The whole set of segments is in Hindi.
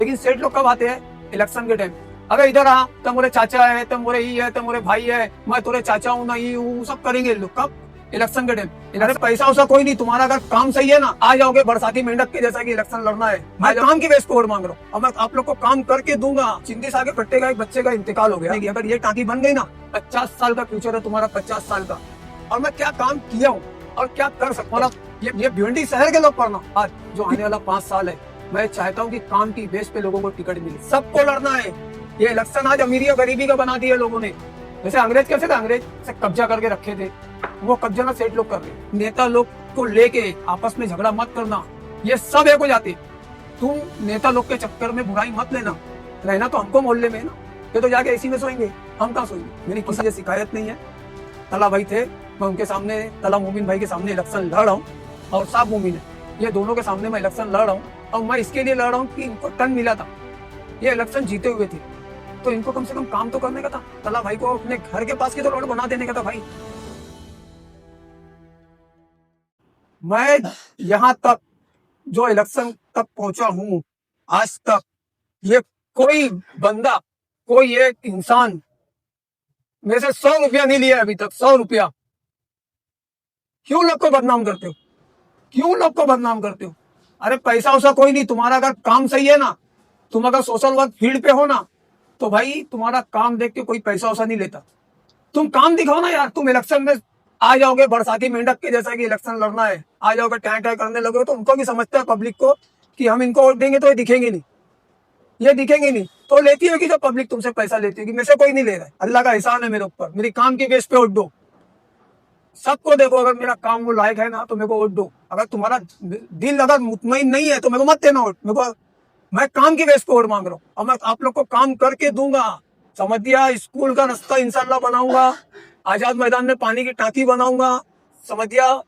लेकिन सेठ लोग कब आते हैं? इलेक्शन के टाइम। अगर इधर आ तो मोरे चाचा है, तो मोरे ही है, तो मोरे भाई है, मैं तुम्हारे चाचा हूँ, नहीं हूँ, सब करेंगे लोग। कब? इलेक्शन के टाइम। इधर पैसा वैसा कोई नहीं, तुम्हारा अगर काम सही है ना, आ जाओगे बरसाती मेंढक के जैसा कि इलेक्शन लड़ना है। मैं काम की बेस पे वोट मांग रहा हूँ और मैं आप लोग को काम करके दूंगा। चिंदी साल के पट्टे का एक बच्चे का इंतकाल हो गया, अगर ये टांकी बन गई ना, 50 साल का फ्यूचर है तुम्हारा, 50 साल का। और मैं क्या काम किया हूँ और क्या कर सकता हूँ, ये भिवंडी शहर के लोग पढ़ना। आज जो आने वाला 5 साल है, मैं चाहता हूँ कि काम की बेस पे लोगों को टिकट मिले। सबको लड़ना है। ये इलेक्शन आज अमीरी और गरीबी का बना दिया लोगों ने। जैसे अंग्रेज कैसे थे, अंग्रेज से कब्जा करके रखे थे, वो कब्जा ना सेठ लोग कर रहे। नेता लोग को लेके आपस में झगड़ा मत करना, ये सब एक हो जाते। तुम नेता लोग के चक्कर में बुराई मत लेना। रहना तो हमको मोहल्ले में है ना, ये तो जाके इसी में सोएंगे, हम कहाँ सोएंगे। मेरी किसी से शिकायत नहीं है। तला भाई थे, मैं उनके सामने, तला मोमिन भाई के सामने इलेक्शन लड़ रहा हूँ, और साहब मोमिन है, ये दोनों के सामने मैं इलेक्शन लड़ रहा हूँ। और मैं इसके लिए लड़ रहा हूँ कि इनको टर्न मिला था, ये इलेक्शन जीते हुए थे, तो इनको कम से कम काम तो करने का था। तला भाई को अपने घर के पास की तो रोड बना देने का था भाई। मैं यहाँ तक जो इलेक्शन तक पहुंचा हूँ, आज तक ये कोई बंदा, कोई एक इंसान मेरे से 100 रुपया नहीं लिया अभी तक। 100 रुपया। क्यों लोग को बदनाम करते हो? क्यों लोग को बदनाम करते हो? अरे पैसा वैसा कोई नहीं, तुम्हारा अगर काम सही है ना, तुम अगर सोशल वर्क फील्ड पे हो ना, तो भाई तुम्हारा काम देख के कोई पैसा वैसा नहीं लेता। तुम काम दिखाओ ना यार। तुम इलेक्शन में आ जाओगे बरसाती मेंढक के जैसा कि इलेक्शन लड़ना है, आ जाओगे टैं टैं करने लगो, तो उनको भी समझता है पब्लिक को कि हम इनको वोट देंगे तो ये दिखेंगे नहीं, ये दिखेंगे नहीं। तो लेती होगी जो पब्लिक तुमसे पैसा लेती होगी, मेरे से कोई नहीं ले रहा है। अल्लाह का एहसान है मेरे ऊपर, मेरी काम की बेस पे वोट दो। सबको देखो, अगर मेरा काम वो लायक है ना तो मेरे को वोट दो। अगर तुम्हारा दिल अगर मुतमईन नहीं है तो मेरे को मत देना वोट। मेरे को, मैं काम की बेस पे वोट मांग रहा हूँ और मैं आप लोग को काम करके दूंगा। समझिया स्कूल का रास्ता इंशाल्लाह बनाऊंगा, आजाद मैदान में पानी की टांकी बनाऊंगा। समझिया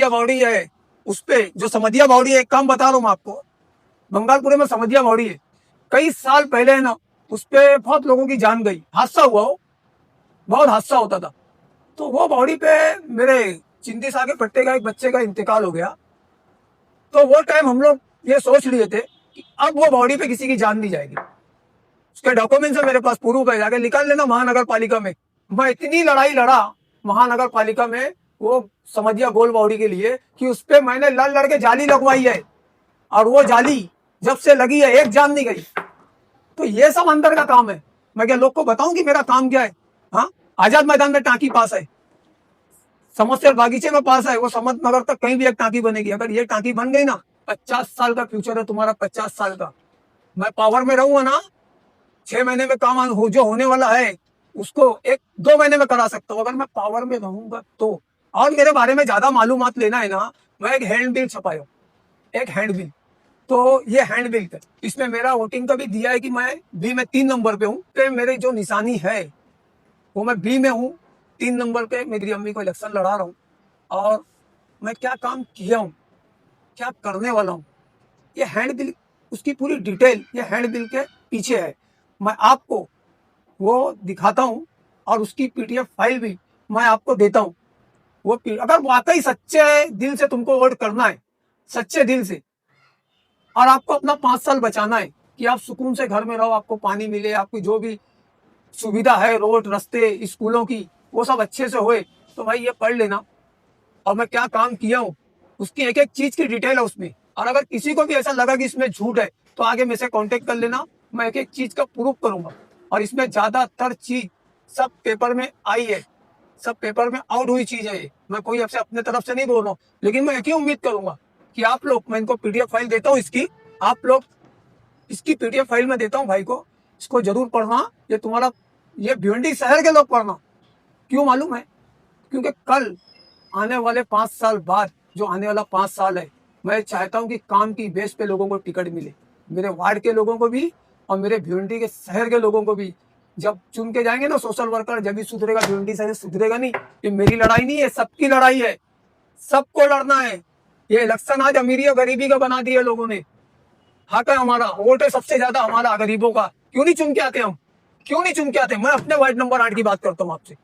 बावड़ी है, उस पे जो समझिया बावड़ी है, एक काम बता रहा हूँ मैं आपको, बंगालपुरे में समझिया बावड़ी है, कई साल पहले है ना, उस पे बहुत लोगों की जान गई, हादसा हुआ हो, बहुत हादसा होता था। तो वो बावड़ी पे मेरे चिंदी सागे पट्टे का एक बच्चे का इंतकाल हो गया। तो वो टाइम हम लोग ये सोच लिए थे कि अब वो बावड़ी पे किसी की जान नहीं जाएगी। उसके डॉक्यूमेंट्स है मेरे पास, प्रूफ है, जाके निकाल लेना महानगर पालिका में। मैं इतनी लड़ाई लड़ा महानगर पालिका में वो समझिया गोल बावड़ी के लिए कि उस पे मैंने लड़ लड़ के जाली लगवाई है, और वो जाली जब से लगी है एक जान नहीं गई। तो ये सब अंदर का काम है। मैं क्या लोग को बताऊं कि मेरा काम क्या है? हाँ, आजाद मैदान में टांकी पास है, समस्या बागीचे में पास है, वो समत नगर तक कहीं भी एक टांकी बनेगी। अगर ये टांकी बन गई ना, 50 साल का फ्यूचर है तुम्हारा, 50 साल का। मैं पावर में रहूंगा ना, 6 महीने में काम जो होने वाला है उसको 1-2 महीने में करा सकता हूँ, अगर मैं पावर में रहूंगा तो। और मेरे बारे में ज्यादा मालूमात लेना है ना, मैं एक हैंड बिल छपाया, एक हैंड बिल। तो ये हैंड बिल है, इसमें मेरा वोटिंग का भी दिया है कि मैं बी में 3 नंबर पे हूँ। तो मेरी जो निशानी है वो मैं बी में हूँ, 3 नंबर पे मेरी अम्मी को इलेक्शन लड़ा रहा हूँ। और मैं क्या काम किया हूँ, क्या करने वाला हूँ, ये हैंड बिल, उसकी पूरी डिटेल ये हैंड बिल के पीछे है। मैं आपको वो दिखाता हूँ और उसकी पीडीएफ फाइल भी मैं आपको देता हूँ। वो अगर वाकई सच्चे दिल से तुमको वोट करना है, सच्चे दिल से, और आपको अपना 5 साल बचाना है कि आप सुकून से घर में रहो, आपको पानी मिले, आपकी जो भी सुविधा है, रोड रास्ते स्कूलों की, वो सब अच्छे से होए, तो भाई ये पढ़ लेना। और मैं क्या काम किया हूँ उसकी एक एक चीज की डिटेल है उसमें। और अगर किसी को भी ऐसा लगा कि इसमें झूठ है तो आगे मेरे से कांटेक्ट कर लेना, मैं एक एक चीज का प्रूफ करूंगा। और इसमें ज्यादातर चीज सब पेपर में आई है, सब पेपर में आउट हुई चीज है। मैं कोई आपसे अपने तरफ से नहीं बोल रहा हूँ, लेकिन मैं एक ही उम्मीद करूंगा कि आप लोग, मैं इनको पीडीएफ फाइल देता हूँ इसकी, आप लोग इसकी पीडीएफ फाइल में देता हूँ भाई को, इसको जरूर पढ़ना। ये तुम्हारा, ये भिवंडी शहर के लोग पढ़ना। क्यों मालूम है? क्योंकि कल आने वाले 5 साल बाद, जो आने वाला 5 साल है, मैं चाहता हूं कि काम की बेस पे लोगों को टिकट मिले, मेरे वार्ड के लोगों को भी और मेरे भिवंडी के शहर के लोगों को भी। जब चुन के जाएंगे ना सोशल वर्कर, जब भी सुधरेगा भिवंडी शहर, सुधरेगा नहीं। ये मेरी लड़ाई नहीं है, सबकी लड़ाई है, सबको लड़ना है। ये इलेक्शन आज अमीरी और गरीबी का बना दिया लोगों ने। हक है हमारा, वोट है सबसे ज्यादा हमारा गरीबों का। क्यों नहीं चुन के आते हम? क्यों नहीं चुन के आते? मैं अपने वार्ड नंबर 8 की बात करता हूँ आपसे।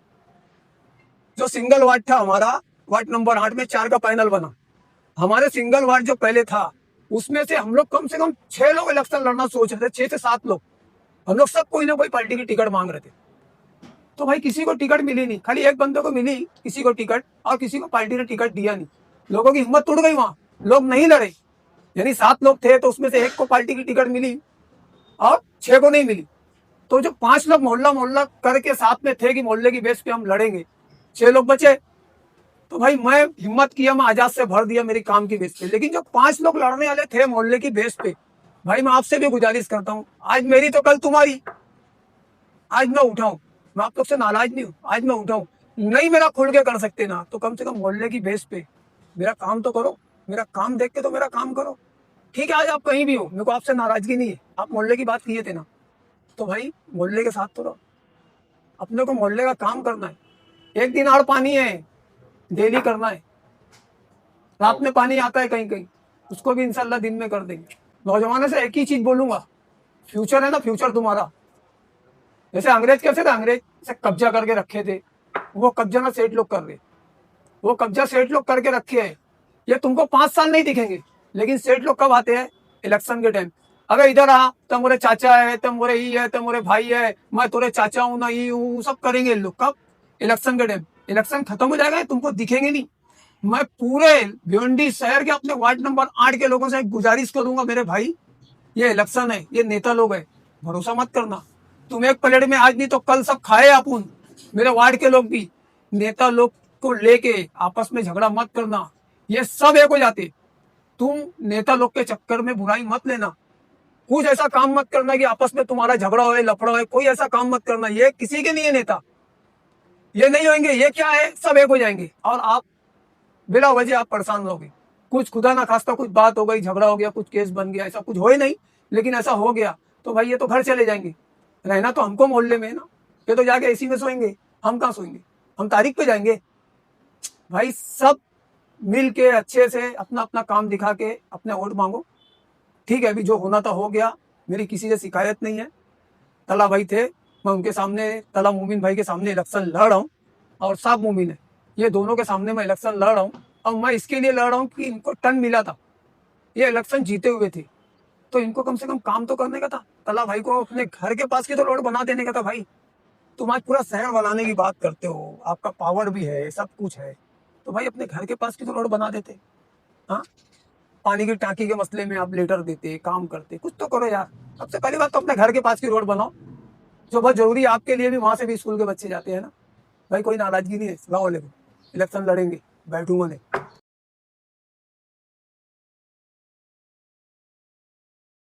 जो सिंगल वार्ड था हमारा, वार्ड नंबर 8 में 4 का पैनल बना। हमारे सिंगल वार्ड जो पहले था उसमें से हम लोग कम से कम 6 लोग इलेक्शन लड़ना सोच रहे थे, 6 से 7 लोग। हम लोग सब कोई ना कोई पार्टी की टिकट मांग रहे थे। तो भाई किसी को टिकट मिली नहीं, खाली एक बंदे को मिली किसी को टिकट, और किसी को पार्टी ने टिकट दिया नहीं। लोगों की हिम्मत टूट गई, वहां लोग नहीं लड़े। यानी 7 लोग थे तो उसमें से एक को पार्टी की टिकट मिली और 6 को नहीं मिली। तो जो 5 लोग मोहल्ला मोहल्ला करके साथ में थे कि मोहल्ले की बेस पे हम लड़ेंगे, 6 लोग बचे। तो भाई मैं हिम्मत किया, मैं आजाद से भर दिया मेरी काम की बेस पे। लेकिन जो 5 लोग लड़ने वाले थे मोहल्ले की बेस पे, भाई मैं आपसे भी गुजारिश करता हूँ, आज मेरी तो कल तुम्हारी, आज मैं उठाऊं। मैं आप लोग से नाराज नहीं हूँ, आज मैं उठाऊं। नहीं मेरा खुल के कर सकते ना, तो कम से कम मोहल्ले की बेस पे मेरा काम तो करो। मेरा काम देख के तो मेरा काम करो। ठीक है, आज आप कहीं भी हो, मेरे को आपसे नाराजगी नहीं है, आप मोहल्ले की बात किए थे ना, तो भाई मोहल्ले के साथ तो रहो। अपने को मोहल्ले का काम करना है। एक दिन और पानी है, डेली करना है। रात में पानी आता है कहीं कहीं, उसको भी इंशाल्लाह दिन में कर देंगे। नौजवानों से एक ही चीज बोलूंगा, फ्यूचर है ना, फ्यूचर तुम्हारा। जैसे अंग्रेज कैसे थे, अंग्रेज से कब्जा करके रखे थे, वो कब्जा ना सेठ लोग कर रहे। वो कब्जा सेठ लोग करके रखे है। ये तुमको 5 साल नहीं दिखेंगे, लेकिन सेठ लोग कब आते हैं? इलेक्शन के टाइम। अगर इधर आ तो मोरे चाचा है, तो मोरे ई है, तो मोरे भाई है, मैं तोरे चाचा हूं ना, ई हूं, सब करेंगे लोग। कब? इलेक्शन के टाइम। इलेक्शन खत्म हो जाएगा, तुमको दिखेंगे नहीं। मैं पूरे भिवंडी शहर के अपने वार्ड नंबर 8 के लोगों से एक गुजारिश करूंगा, मेरे भाई ये इलेक्शन है, ये नेता लोग है, भरोसा मत करना। तुम एक प्लेट में आज नहीं तो कल सब खाए अपुन। मेरे वार्ड के लोग भी नेता लोग को लेके आपस में झगड़ा मत करना, ये सब एक हो जाते। तुम नेता लोग के चक्कर में बुराई मत लेना। कुछ ऐसा काम मत करना कि आपस में तुम्हारा झगड़ा हो, लफड़ा हो, कोई ऐसा काम मत करना। ये किसी के नहीं है नेता, ये नहीं होंगे। ये क्या है, सब एक हो जाएंगे और आप बिना वजह आप परेशान रहोगे। कुछ खुदा ना खास्ता कुछ बात हो गई, झगड़ा हो गया, कुछ केस बन गया, ऐसा कुछ हो ही नहीं, लेकिन ऐसा हो गया तो भाई ये तो घर चले जाएंगे। रहना तो हमको मोहल्ले में है ना, ये तो जाके इसी में सोएंगे। हम कहाँ सोएंगे? हम तारीख पे जाएंगे। भाई सब मिल के अच्छे से अपना अपना काम दिखा के अपने वोट मांगो। ठीक है, अभी जो होना था हो गया, मेरी किसी से शिकायत नहीं है। तला भाई थे, मैं उनके सामने, तला मोमिन भाई के सामने इलेक्शन लड़ रहा हूँ, और साहब मोमिन है, ये दोनों के सामने मैं इलेक्शन लड़ रहा हूँ। और मैं इसके लिए लड़ रहा हूँ कि इनको टर्न मिला था, ये इलेक्शन जीते हुए थे, तो इनको कम से कम काम तो करने का था। तला भाई को अपने घर के पास की तो रोड बना देने का था। भाई तुम आज पूरा शहर बनाने की बात करते हो, आपका पावर भी है, सब कुछ है, तो भाई अपने घर के पास की तो रोड बना देते। हाँ, पानी की टांकी के मसले में आप लेटर देते, काम करते, कुछ तो करो यार। सबसे पहली बात तो अपने घर के पास की रोड बनाओ, जो बहुत जरूरी है आपके लिए भी, वहां से भी स्कूल के बच्चे जाते हैं ना। भाई कोई नाराजगी नहीं है, गाँव वाले को इलेक्शन लड़ेंगे, बैठूंगा नहीं।